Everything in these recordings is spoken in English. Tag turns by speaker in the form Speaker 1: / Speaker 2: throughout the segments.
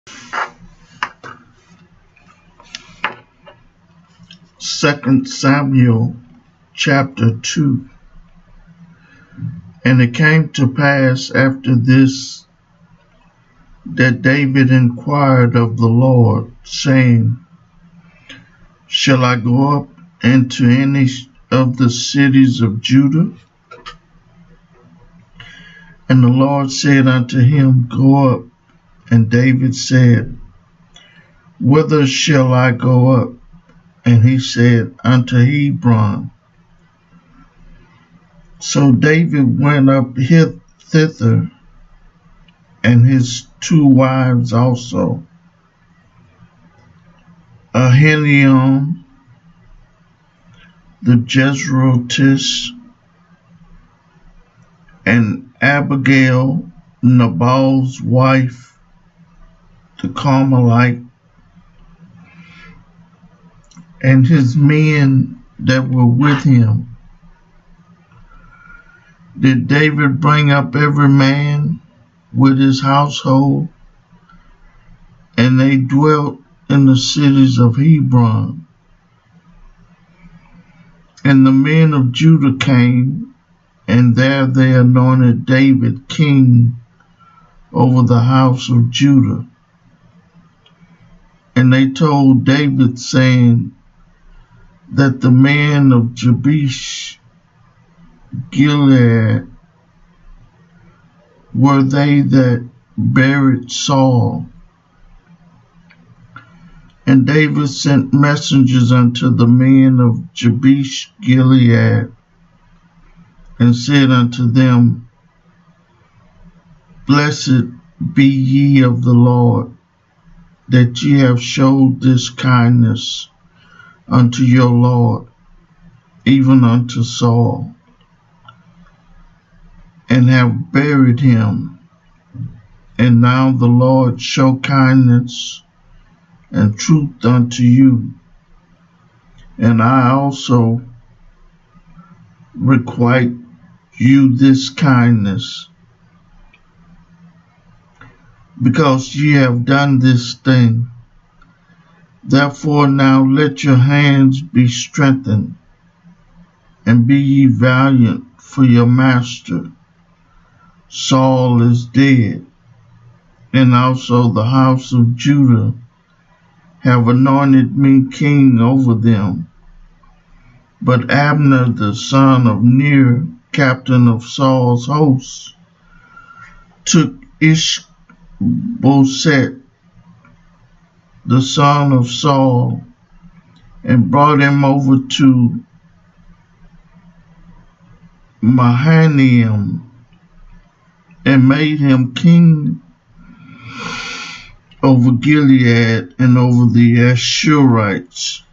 Speaker 1: 2 Samuel chapter 2. And it came to pass after this that David inquired of the Lord, saying, Shall I go up into any of the cities of Judah? And the Lord said unto him, Go up. And David said, Whither shall I go up? And he said, Unto Hebron. So David went up thither, and his two wives also, Ahinoam the Jezreelitess, and Abigail, Nabal's wife, the Carmelite, and his men that were with him. Did David bring up every man with his household, and they dwelt in the cities of Hebron. And the men of Judah came, and there they anointed David king over the house of Judah. And they told David, saying, that the men of Jabesh Gilead were they that buried Saul. And David sent messengers unto the men of Jabesh Gilead, and said unto them, Blessed be ye of the Lord, that ye have showed this kindness unto your Lord, even unto Saul, and have buried him. And now the Lord show kindness and truth unto you, and I also requite you this kindness, because ye have done this thing. Therefore now let your hands be strengthened, and be ye valiant, for your master Saul is dead, and also the house of Judah have anointed me king over them. But Abner the son of Ner, captain of Saul's host, took Ishbosheth the son of Saul, and brought him over to Mahanaim, and made him king over Gilead, and over the Ashurites,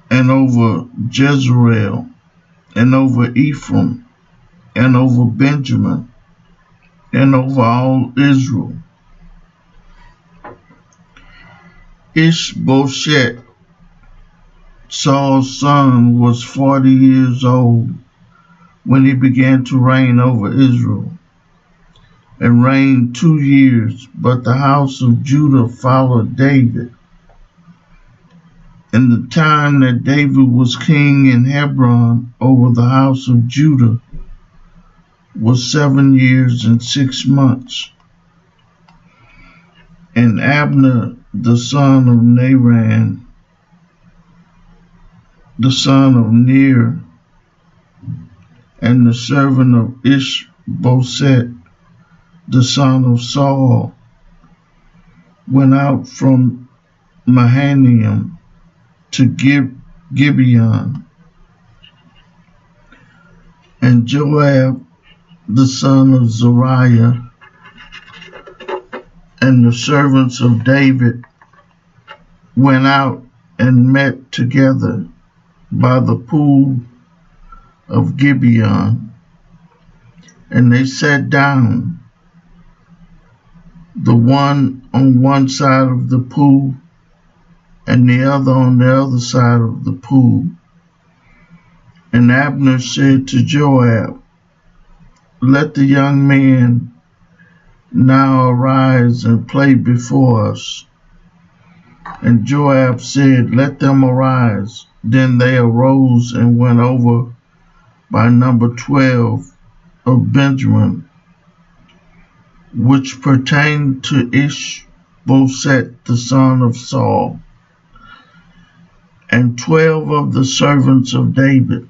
Speaker 1: and over Jezreel, and over Ephraim, and over Benjamin, and over all Israel. Ishbosheth, Saul's son, was 40 years old when he began to reign over Israel, and reigned 2 years. But the house of Judah followed David. And the time that David was king in Hebron over the house of Judah was 7 years and 6 months. And Abner the son of Naran, the son of Ner, and the servant of Ishbosheth, the son of Saul, went out from Mahanaim to Gibeon. And Joab, the son of Zeruiah, and the servants of David went out and met together by the pool of Gibeon. And they sat down, the one on one side of the pool, and the other on the other side of the pool. And Abner said to Joab, Let the young men Now arise and play before us. And Joab said, Let them arise. Then they arose and went over by number 12 of Benjamin, which pertained to Ishbosheth the son of Saul, and 12 of the servants of David.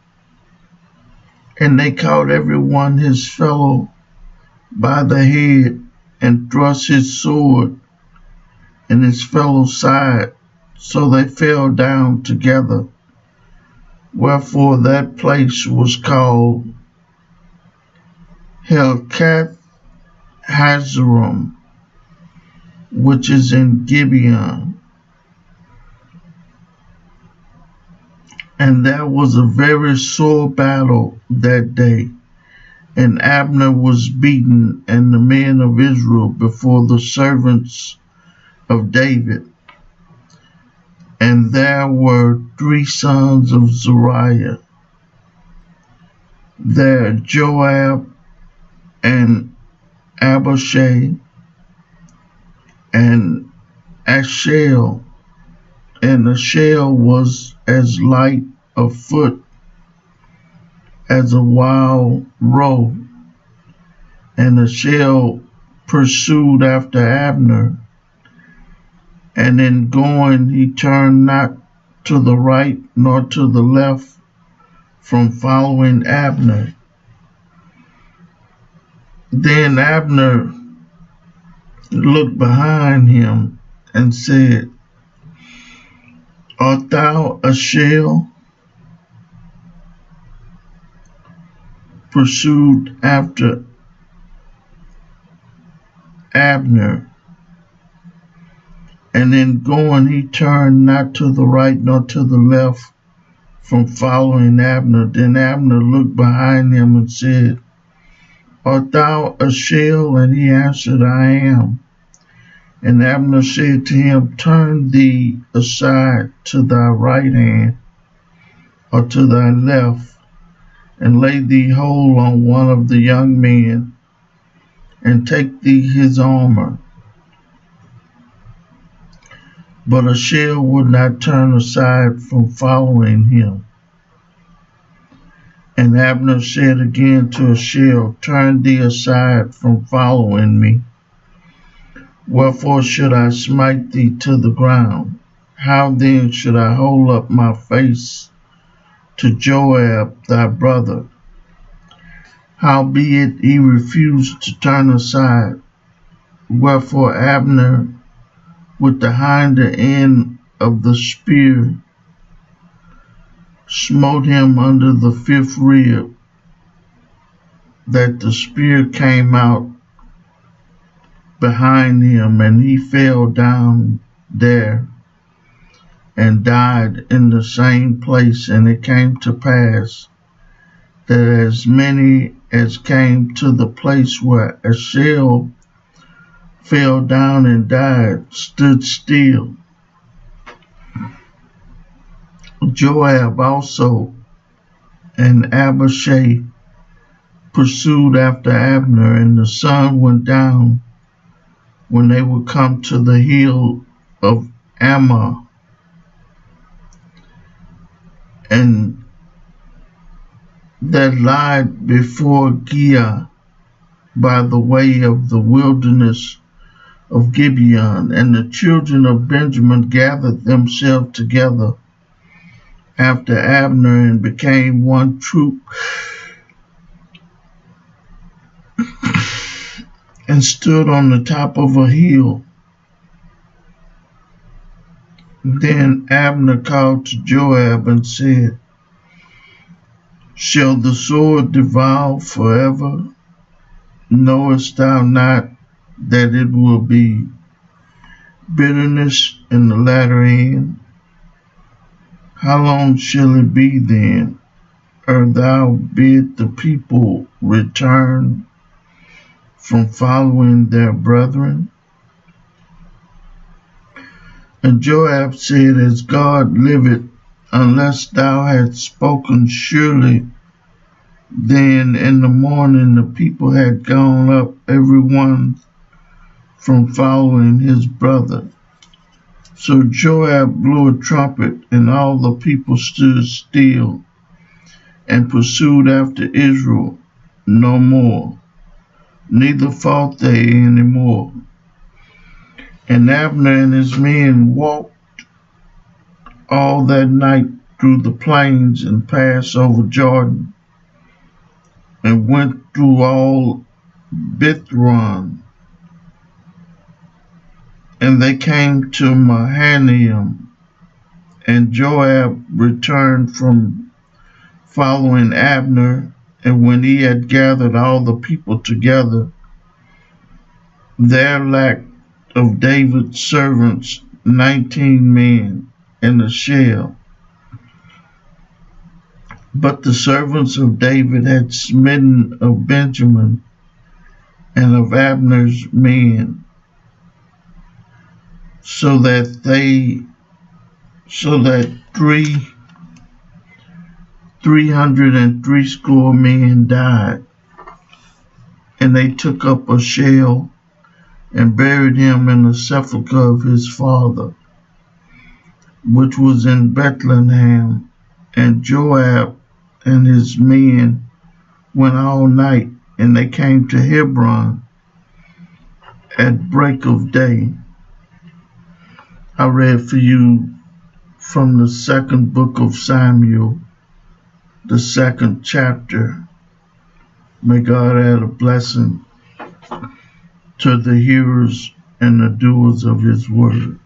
Speaker 1: And they caught every one his fellow by the head, and thrust his sword in his fellow's side, so they fell down together. Wherefore that place was called Helkath Hazarim, which is in Gibeon. And there was a very sore battle that day, and Abner was beaten, and the men of Israel before the servants of David. And there were 3 sons of Zeruiah there, Joab and Abishai and Asahel. And Asahel was as light of foot as a wild roe. And Asahel pursued after Abner, and in going he turned not to the right nor to the left from following Abner. Then Abner looked behind him and said, Art thou Asahel? Pursued after Abner. And in going he turned not to the right nor to the left from following Abner. Then Abner looked behind him and said, Art thou Asahel? And he answered, I am. And Abner said to him, Turn thee aside to thy right hand or to thy left, and lay thee hold on one of the young men, and take thee his armor. But Asahel would not turn aside from following him. And Abner said again to Asahel, Turn thee aside from following me. Wherefore should I smite thee to the ground? How then should I hold up my face to Joab thy brother? Howbeit he refused to turn aside. Wherefore Abner, with the hinder end of the spear, smote him under the 5th rib, that the spear came out behind him, and he fell down there and died in the same place. And it came to pass that as many as came to the place where Asahel fell down and died stood still. Joab also and Abishai pursued after Abner, and the sun went down when they would come to the hill of Ammah, and that lied before Giah by the way of the wilderness of Gibeon. And the children of Benjamin gathered themselves together after Abner, and became one troop, and stood on the top of a hill. Then Abner called to Joab and said, Shall the sword devour forever? Knowest thou not that it will be bitterness in the latter end? How long shall it be then, ere thou bid the people return from following their brethren? And Joab said, As God liveth, unless thou hadst spoken surely, then in the morning the people had gone up every one from following his brother. So Joab blew a trumpet, and all the people stood still and pursued after Israel no more, neither fought they any more. And Abner and his men walked all that night through the plains and passed over Jordan and went through all Bithron. And they came to Mahanaim, and Joab returned from following Abner. And when he had gathered all the people together, there lacked of David's servants 19 men and a shell. But the servants of David had smitten of Benjamin and of Abner's men, so that 360 men died. And they took up a shell and buried him in the sepulchre of his father, which was in Bethlehem. And Joab and his men went all night, and they came to Hebron at break of day. I read for you from the second book of Samuel, the second chapter. May God add a blessing to the hearers and the doers of his word.